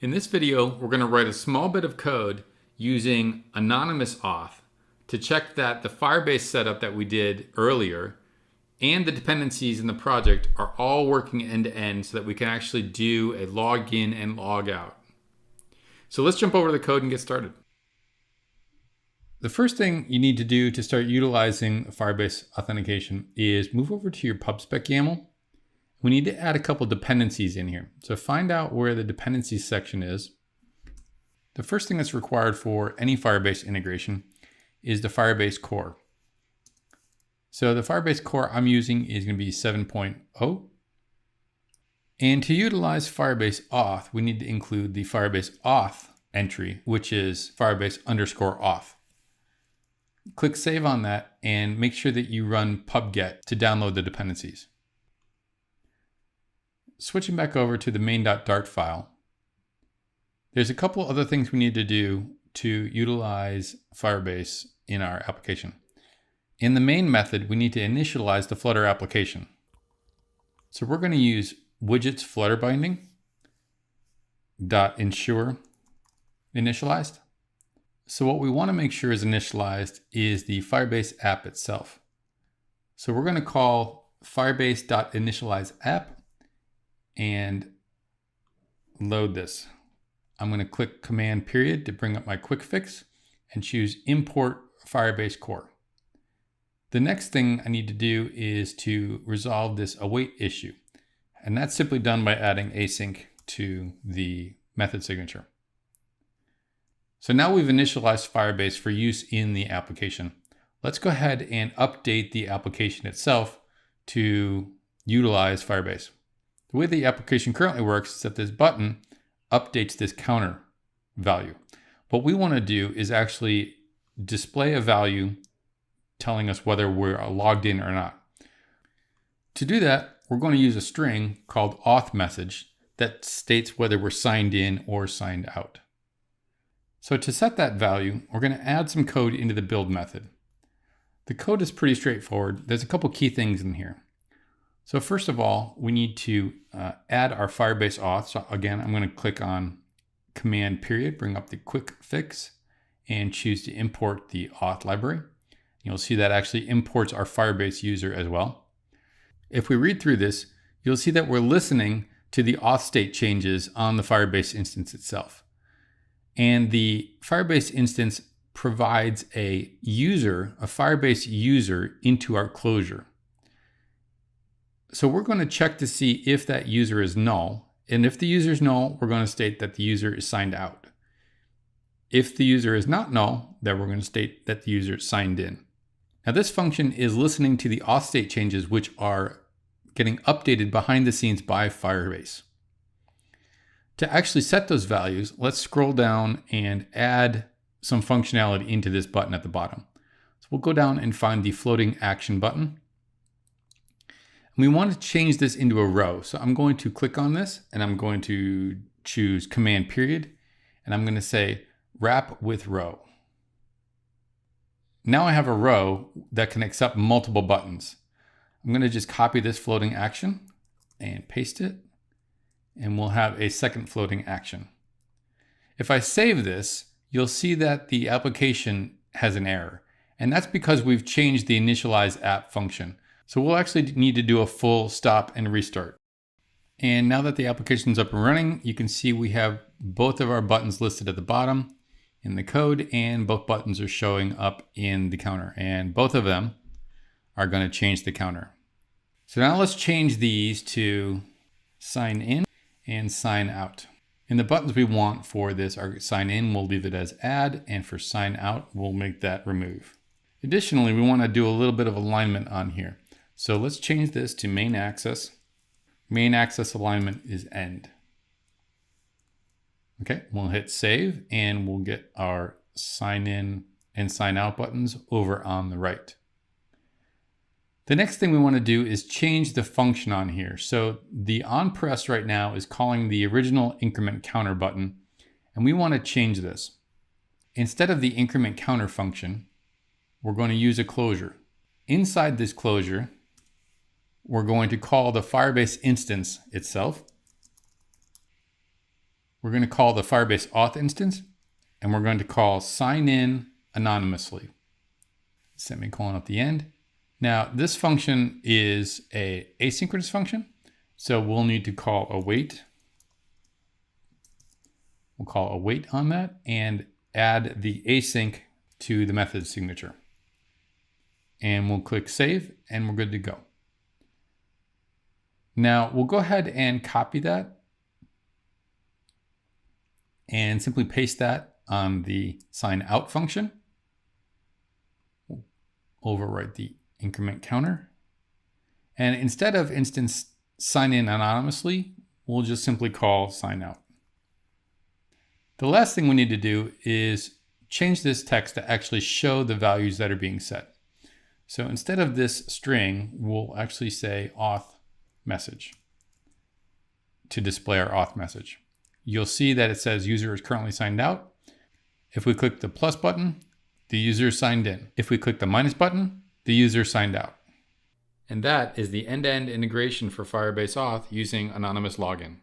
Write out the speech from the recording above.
In this video, we're going to write a small bit of code using anonymous auth to check that the Firebase setup that we did earlier and the dependencies in the project are all working end to end so that we can actually do a log in and log out. So let's jump over to the code and get started. The first thing you need to do to start utilizing Firebase authentication is move over to your PubSpec YAML. We need to add a couple dependencies in here. So find out where the dependencies section is. The first thing that's required for any Firebase integration is the Firebase core. So the Firebase core I'm using is going to be 7.0. And to utilize Firebase auth, we need to include the Firebase auth entry, which is Firebase_auth. Click save on that and make sure that you run pubget to download the dependencies. Switching back over to the main.dart file, there's a couple other things we need to do to utilize Firebase in our application. In the main method, we need to initialize the Flutter application. So we're going to use widgets Flutter binding .ensure initialized. So what we want to make sure is initialized is the Firebase app itself. So we're going to call firebase.initializeApp and load this. I'm going to click Command period to bring up my quick fix and choose import Firebase core. The next thing I need to do is to resolve this await issue. And that's simply done by adding async to the method signature. So now we've initialized Firebase for use in the application. Let's go ahead and update the application itself to utilize Firebase. The way the application currently works is that this button updates this counter value. What we want to do is actually display a value telling us whether we're logged in or not. To do that, we're going to use a string called auth message that states whether we're signed in or signed out. So to set that value, we're going to add some code into the build method. The code is pretty straightforward. There's a couple key things in here. So first of all, we need to add our Firebase auth. So again, I'm going to click on Command period, bring up the quick fix, and choose to import the auth library. You'll see that actually imports our Firebase user as well. If we read through this, you'll see that we're listening to the auth state changes on the Firebase instance itself. And the Firebase instance provides a Firebase user into our closure. So we're going to check to see if that user is null. And if the user is null, we're going to state that the user is signed out. If the user is not null, then we're going to state that the user is signed in. Now this function is listening to the auth state changes, which are getting updated behind the scenes by Firebase. To actually set those values, let's scroll down and add some functionality into this button at the bottom. So we'll go down and find the floating action button. We want to change this into a row. So I'm going to click on this and I'm going to choose Command period. And I'm going to say wrap with row. Now I have a row that can accept multiple buttons. I'm going to just copy this floating action and paste it. And we'll have a second floating action. If I save this, you'll see that the application has an error. And that's because we've changed the initialize app function. So we'll actually need to do a full stop and restart. And now that the application's up and running, you can see we have both of our buttons listed at the bottom in the code, and both buttons are showing up in the counter. And both of them are going to change the counter. So now let's change these to sign in and sign out. And the buttons we want for this are sign in, we'll leave it as add, and for sign out, we'll make that remove. Additionally, we want to do a little bit of alignment on here. So let's change this to main access. Main access alignment is end. Okay, we'll hit save and we'll get our sign in and sign out buttons over on the right. The next thing we want to do is change the function on here. So the on press right now is calling the original increment counter button, and we want to change this. Instead of the increment counter function, we're going to use a closure. Inside this closure, we're going to call the Firebase instance itself. we're going to call the Firebase Auth instance, and we're going to call sign in anonymously. Semicolon at the end. Now this function is an asynchronous function, so we'll need to call await. We'll call await on that and add the async to the method signature. And we'll click save and we're good to go. Now we'll go ahead and copy that and simply paste that on the sign out function. We'll overwrite the increment counter. And instead of instance sign in anonymously, we'll just simply call sign out. The last thing we need to do is change this text to actually show the values that are being set. So instead of this string, we'll actually say auth message to display our auth message. You'll see that it says user is currently signed out. If we click the plus button, the user is signed in. If we click the minus button, the user signed out. And that is the end-to-end integration for Firebase Auth using anonymous login.